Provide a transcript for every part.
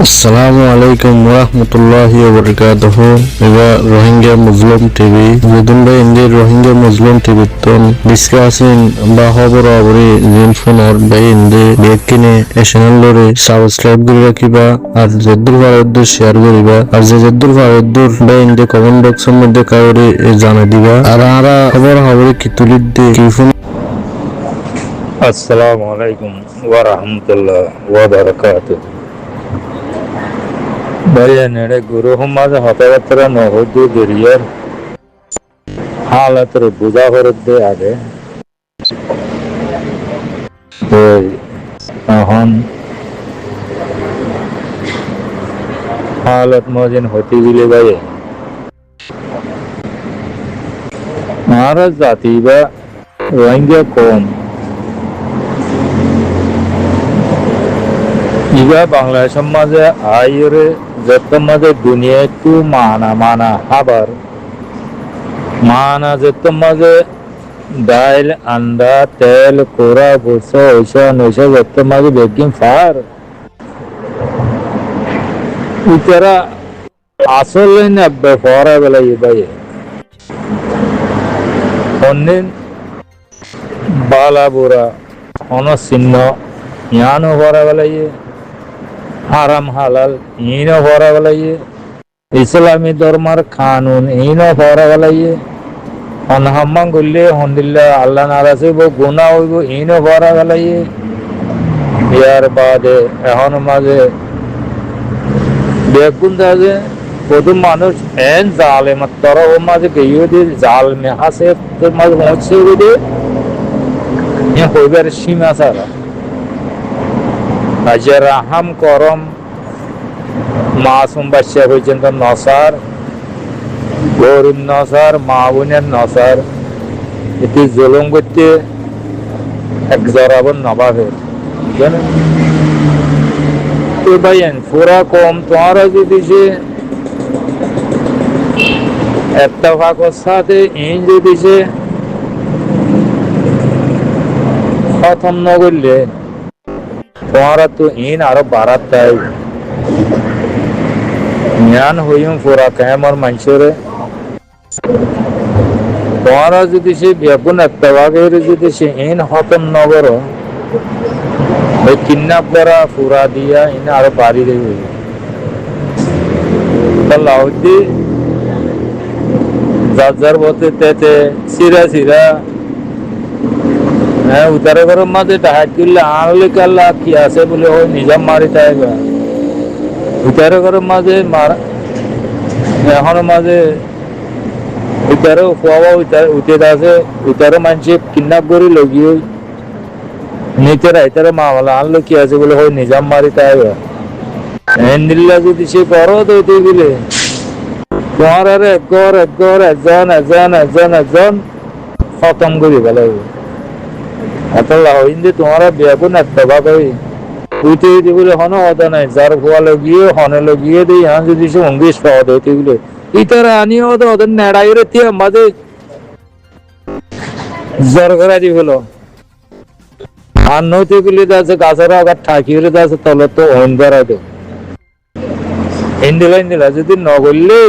আসসালামু আলাইকুম ওরহমতুল্লাহি ওবরকাতুহু। এবার রোহিঙ্গা মুসলিম টিভি যেদিন ভাই ইন্ডিয়ার রোহিঙ্গা মুসলিম টিভি তন ডিসকাসিং বা খবর আবরি জিন ফোনর ভাই ইন্ডি বেকিনে এশনাল লরে সাবস্ক্রাইব করে রাখিবা আর যেদুর ভারতদুর শেয়ার করিবা আর যেদুর ভারতদুর ভাই ইন্ডি কমেন্ট বক্সের মধ্যে কাউরি জানা দিবা আর আরা খবর আবরি কি তুলির দি কি ফোন। আসসালামু আলাইকুম ওয়া রাহমাতুল্লাহ ওয়া বারাকাতুহু। ভাইয়ান এড়ে গুরু সমাজ হতাবার্তা নহদু গরিয়ার হালাতের বুঝা করতে আগে ওই এখন হালত মজিন হতে গেলে ভাইয়া মহারাজ জাতি বা রোহিঙ্গা কম ইবা বাংলাদেশের মাঝে আইরে যত মাঝে দুনিয়া একটু মানা খাবার মানা যত মাঝে ডাইল আন্ডা তেল কোরা বসা ওইসা নৈসা যত মাঝে বেগিন ফার ইতারা আসলে না বেফরা বেলা ইবাই অন্যের বালা বুড়া অনচিহ্ন ইয়ানো ভরা বেলা হারাম হালাল ইনো ভরা বেলাইয়ে ইসলামী ধর্মের কানুন ইনো ভরা বেলাইয়ে অনহাম্মাং করলে হন্দিল্লা আল্লাহ নারাজ হইব গুণা হইব ইনো ভরা বেলাইয়ে ইয়ার বাদে এখন মাঝে বেগুন আছে প্রথম মানুষ এন জালে মাত্র ও মাঝে গিয়ে দিয়ে জাল মে হাসে মাঝে পৌঁছে দিয়ে হইবার সীমা ছাড়া আজকে রাহাম করম মাসুম বাচ্চা পর্যন্ত নসার গরিব নসার মা বোনের নসার এটি জুলুম করতে এক জরাবন নবাবের জানেন তো ভাইয়েন পুরা কম তোমারা যদি সে এত্তেফাকের সাথে এই যদি সে খতম ন করলে তোমারা তো ইন আরো বাড়াত তাই জ্ঞান হইম পুরা কেমর মানুষের তোমারা যদি সে বেগুন এত্তেফাকের যদি সে ইন খতম ন করো ওই কিডন্যাপ করা পুরা দিয়া ইন আরো বাড়ি দেবে লাউদি যার বলতে তেতে সিরা হ্যাঁ উতারে ঘরের মাঝে ডাহাত করলে আনলে কাল্লা কি আছে বলে ওই নিজাম মারি তাই উতারে ঘরের মাঝে এখন মাঝে উতারে খোয়া উঠে আছে উতারে মানুষে কিডন্যাপ করে লগিয়ে নিতে রাইতারে মামলা আনলো কি আছে বলে ওই নিজাম মারি তাই দিল্লা যদি সে করো তো দিলে তোমার আর একজন খতম করি ভালো তোমারা বেগুন এত্তেফাক উঠে বলে হন হতা নাই যার খোয়া লগিয়ে হনে লগিয়ে দিই হ্যাঁ যদি সে অঙ্গিস পাওয়া হতে বলে ইতারা আনিয়ে হতো ওদের নেড়াই রে মাঝে জ্বর করা দি হলো আর নইতে গুলি আছে গাছের আবার ঠাকি রে আছে তলে তো অন করা দে ইন্দিলা যদি ন করলে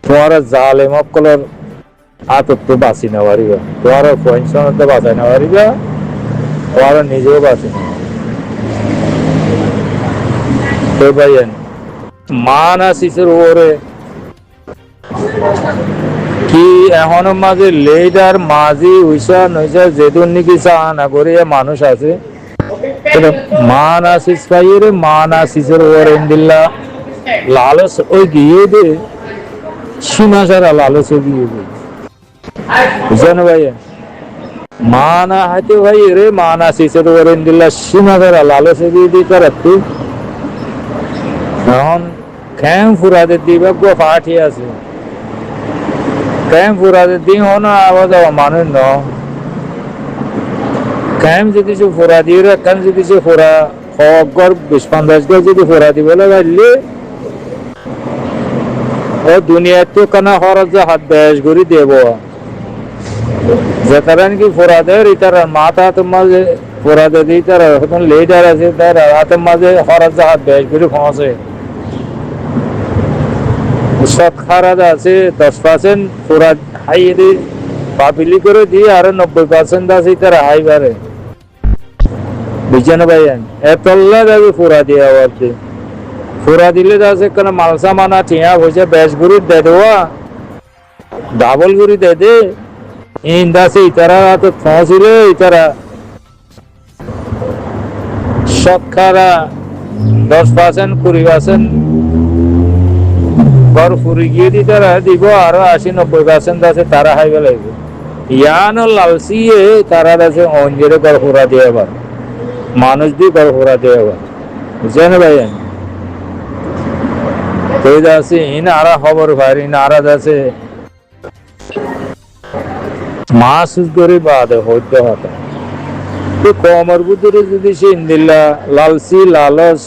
তোমারা জালে মক্কলের আতর তো বাঁচি না পারিবা তোমার পয়সা তো বাঁচাই না পারিবা তোমার নিজেও বাঁচি না তো ভাইয়েন মান আসিসের ওরে কি এখনো মাঝে লেডার মাঝি উইসা নইসা যেদুন নাকি চা না করে মানুষ আছে মান আসিস ভাইয়ের মান আসিসের ওরে ইন্দিল্লা লালস ওই গিয়ে দে সীমা সারা লালস গিয়ে দে বুঝলেন ভাই মানা হাতে ভাই রে মানা শিশু দিল্লা সীমা ধরা লালসে দিয়ে দিতে রাখতে এখন ক্যাম ফুরাতে দিবে গো ফাটি আছে ক্যাম ফুরাতে দিন হন আওয়াজ মানুষ ন ক্যাম যদি সে ফুরা দিয়ে রাখেন যদি সে ফুরা হকর 20-50 গজ যদি ফুরা দিবে লাগলে ও দুনিয়া তো কানা খরচ হাত বেশ করে দেব যেতারা নাকি ফোরাদের ইতারা মাথা তোমার পুরা যদি তার এখন লিডার আছে তার হাতের মাঝে খরচ জাহাজ বেশ করে পৌঁছে সৎ খারাজ আছে 10% পুরা হাই দিয়ে পাবলি করে দিয়ে আর 90% আছে তার হাই বাড়ে বুঝছেন ভাইয়ান এতল্লা যাবে পুরা দিয়ে আবার পুরা দিলে আছে কেন মালসা মানা টিয়া হয়েছে বেশ গুড়ি দে দেওয়া ডাবল গুড়ি দে দে ইন্দাসে ইতারা তো পৌঁছিলে ইতারা শতকরা 10% 20% ঘর ফুরি গিয়ে দি তারা দিব আরো 80-90% আছে তারা হাইবে লাগবে ইয়ান লালসিয়ে তারা আছে অঞ্জের ঘর ফুরা দিয়ে আবার মানুষ দিয়ে ঘর ফুরা দিয়ে আবার বুঝছেন ভাইয়া কই আছে ইন আরা খবর ভাই ইন আরা আছে মাস করে বাদে হইতে হতো তো কমর বুদ্ধরে যদি সে ইন্দিল্লা লালসি লালস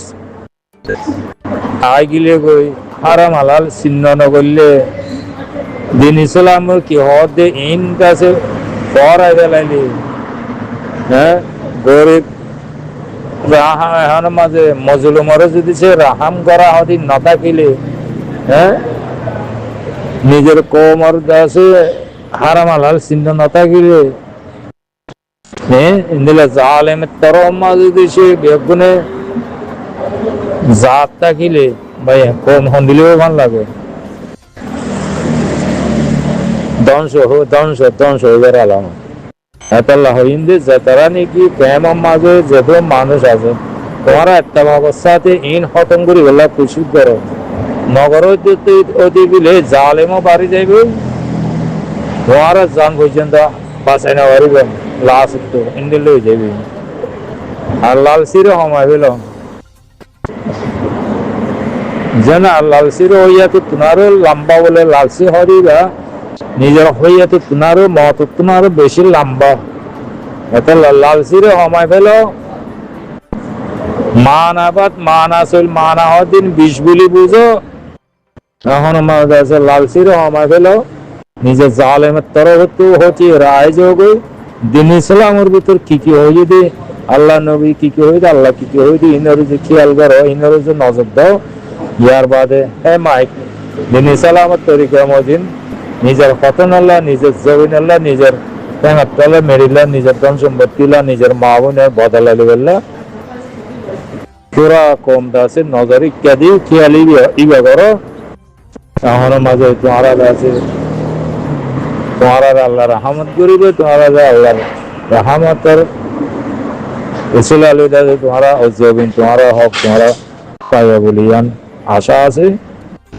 আই গিলে কই হারাম হালাল চিহ্ন নগরলে দিন ইসলামের কি হদে ইন কাছে পড়াই বেলাইলি হ্যাঁ গরিব রাহাম মাঝে মজলুমরে যদি সে রাহাম করা হদি না থাকিলে হ্যাঁ নিজের কোমর দাসে হারাম হালাল চিহ্ন না থাকিলে হ্যাঁ ইন্দিলা জালেমের তরফ মাঝে যদি সে বেগুনে জাত থাকিলে ভাই কম হন দিলেও ভাল লাগে ধ্বংস হয়ে আলাম এতাল্লাহ হিন্দে যারা নাকি প্রেমের মাঝে যত মানুষ আছে তোমারা একটা অবস্থাতে ইন খতম করি বললা খুশি করো নগর অতি বিলে জালেমও বাড়ি যাইবে তোমারা জান পর্যন্ত বাঁচাই না পারিবে লাশ তো ইন্দিল হয়ে যাবে আর লালসিরও সময় পেল জানা লালসির হইয়া তো তোমারও লম্বা বলে লালসি হরিবা নিজের হইয়া তো তোমারও মত তোমারও বেশি লম্বা এটা লালসির সময় পেল মান আবাদ মান আসল মান হওয়ার দিন 20 বলি বুঝো এখন আছে লালসির সময় পেল নিজের জালেমের তরফ হচ্ছে রায় যোগ দিন ইসলামের ভিতর কি কি হয়ে যদি আল্লাহ নবী কি কি হয়ে আল্লাহ কি কি হয়ে ইনার যে খেয়াল করো ইনার যে নজর দাও ইয়ার বাদে হ্যাঁ মাইক দিন ইসলামের তরিকা মদিন নিজের খতন আল্লাহ নিজের জবিন আল্লাহ নিজের ট্যাঙাতলা মেরিলা নিজের ধন সম্পত্তিলা নিজের মা বোনের বদলালি বললা পুরা কম দাসে নজর ইত্যাদি খেয়ালি ইবা করো এখন মাঝে তোমারা আছে তোমারা আল্লাহ রহমত করিবে তোমারা আল্লাহ রহমতের রসুল আলী দাদা তোমারা জবিন তোমারা হক তোমারা পাইবা বলিয়ান আশা আছে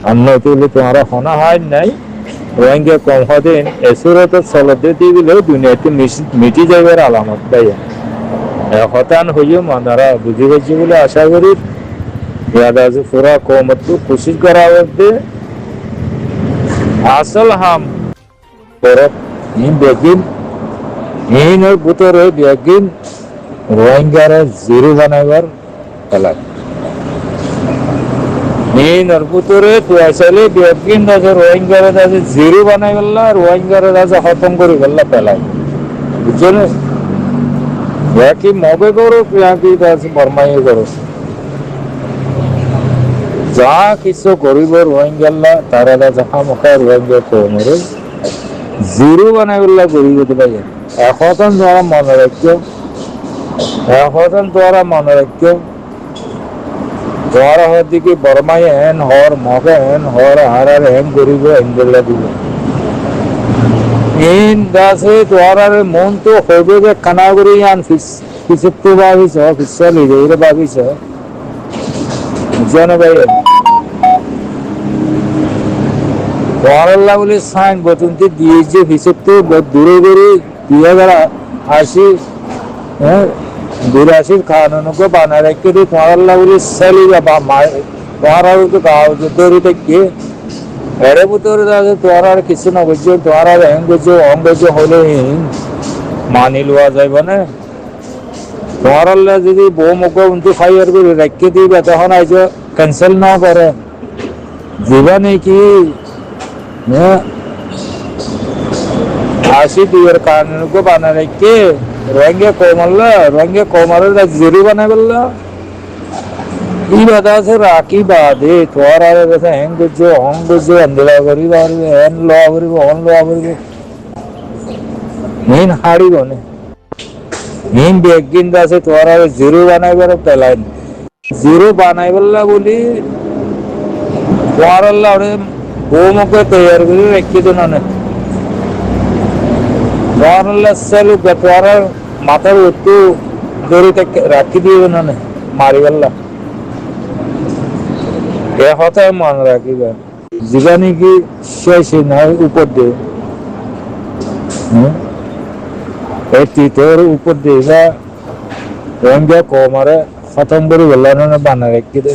আর নতুলে তোমারা হনা হয় নাই রোহিঙ্গা কম হদিন এসুরত চলতে দিলে দুনিয়াতে মিটি যাইবার আলামত ভাইয়া হতান হইও মানারা বুঝি পাইছি বলে আশা করি ইয়াদ আছে পুরা কমত খুশি করা হবে আসল হাম করত বেগিন ইনের ভিতরে বেগিন রোহিঙ্গারে জিরো বানাইবার খেলায় ইনের ভিতরে তুয়াশালে বেগিন আছে রোহিঙ্গারে আছে জিরো বানাই ফেললা রোহিঙ্গারে আছে খতম করে ফেললা ফেলায় বুঝছো না কি মগে করো কি আছে বর্মাইয়ে করো যা কিছু করিব রোহিঙ্গাল্লা তারা যাহা মুখে রোহিঙ্গা কমরে জিরো বানাই ফেললা করিব ভাই এখন তোরা মনে রাখছো এখন তোরা মনে রাখছো তোরা হদিকে বর্মাই হেন হর মগে হেন হর হারার হেন করিব হেনগুলা দিব ইন দাসে তোরার মন তো হইবে যে কানা করি আন কিছু তো ভাবিস ফিসা লিজে ভাবিস জানো ভাই তোরাল্লা বলে সাইন বতুনতে দিয়েছে ফিসের তো দূরে দূরে 2080 হ্যাঁ 82 কানুনকে বানা রেখে দিয়ে তোরাল্লা বলে সেলি বা তোরা তো গাও দৌড়ি থেকে এর ভিতরে তোরা কিছু না বুঝছো তোরা হেন বুঝছো অং বুঝছো হলে মানি লওয়া যাইব না তোরা যদি বউ মুখ উন্টু ফাইয়ার করে রেখে দিবে তখন আইজ ক্যান্সেল না করে জীবনে কি আসি দুইয়ের কানুনকে বানা রেখে রোহিঙ্গা কমাররা জিরো বানাই বললো ই বাধা আছে রাখি বাদে তোর আর কাছে হ্যাং করছো হং করছো আন্দোলন করি পারবে হ্যান ল করিব হন ল করিব মেন হাড়ি বনে মেন বেগিন আছে তোর আর জিরো বানাইবার পেলাইন জিরো বানাই বললা বলি তোর আল্লাহ বৌমকে তৈরি করে রেখে তো না তোর আল্লাহ সেলু তোর মাথার একটু দড়িতে রাখি দিবে না মারি বললা এ কথায় মনে রাখিবা জীবনে কি শেষ নয় উপর দিয়ে এই তিতর উপর দিয়ে রোহিঙ্গা কমারে খতম করে বললা না বানা রেখে দে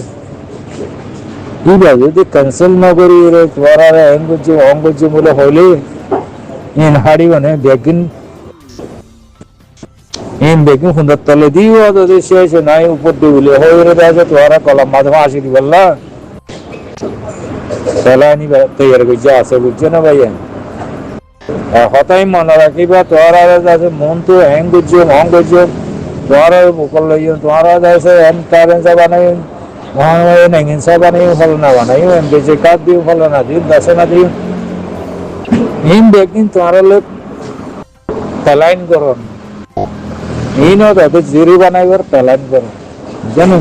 ঠিক আছে যদি ক্যান্সেল না করি তোরা হ্যাং করছি হং করছি বলে হইলে ইন হাড়ি মানে বেগিন সুন্দর তলে দিও যদি শেষ নাই উপর দিয়ে বলে হয়ে আছে তোরা কলম মাঝে আসি দি বললা পেলানি তৈরি করছে আছে বুঝছো না ভাইয়া হতাই মনে রাখিবা তোরা আছে মন তো হ্যাং করছো হং করছো তোরা মুখল লই তোরা আছে এম কারেন্সা বানাই নেংসা বানাই ফল না বানাই এম বেজে কাট দিও ফল না দিও দশে না দিও ইন বেগিন তোরা লোক পেলাইন করন এই নয় তাদের জিরো বানাইবার পেলাইন করন জানো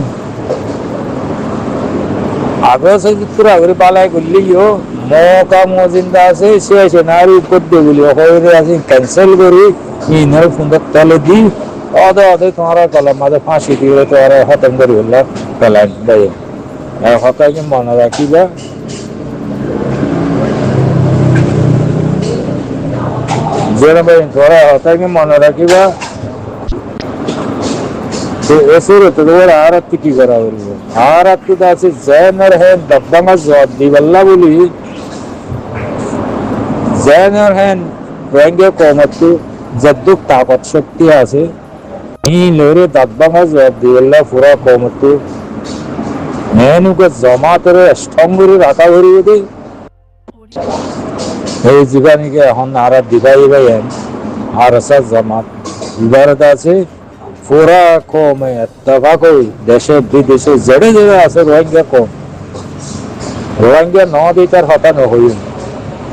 আগে সে চিত্র আগে পালাই করলিও মকা মজিন্দা আছে শেষ নার উপর দিয়ে বলি হয়ে আছে ক্যান্সেল করি ইনার সুন্দর তলে দি অদে তোমার কলম মাঝে ফাঁসি দিয়ে তোমার খতম করি বললাম পেলাইন দেয় হতাকে মনে রাখিবা যেন ভাই তোরা হতাকে মনে রাখিবা আর কি করা বলবো আর তো আছে জেনার হ্যাঁ দব্বাঙ্গা জবাব দি বললা বলি জেনার হ্যাঁ রোহিঙ্গা কমত যদ্দুক তাকত শক্তি আছে ই লোরে দব্বাঙ্গা জবাব দি বললা পুরা কমত মেনুকে জমাতরে স্তম্ভরে রাখা ভরি দে এই জীবানীকে এখন আর দিবাই ভাই আর জমাত ইবারত আছে পুরা কমে তফাক দেশে বিদেশে জেড়ে জেড়ে আছে রোহিঙ্গা কম রোহিঙ্গা ন দিয়ে তার হতা নহইন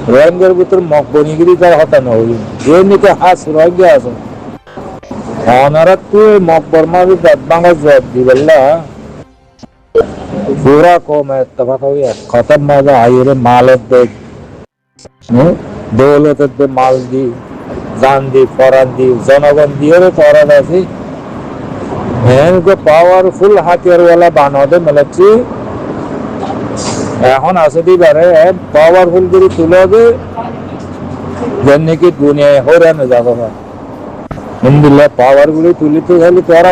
রোহিঙ্গার ভিতর মকবনিগিরি তার হতা নহইন যে নিতে হাস রোহিঙ্গা আছে অনারা তুই মকবরমার বাংলা জবাব দি বললা পুরা কমে তফাক খতম মজা আইরে মালত দেখ দৌলতের দে মাল দি জান দি ফরান দি জনগণ দিয়ে ফরান আছি পাওয়ারফুল হাতিয়ারওয়ালা বানাতে মেলাচ্ছি এখন আছে দিবারে পাওয়ারফুল করে তুলে দে যেন কি দুনিয়ায় হরানো যাবে না হিন্দুল্লাহ পাওয়ার গুলি তুলিতে খালি তোরা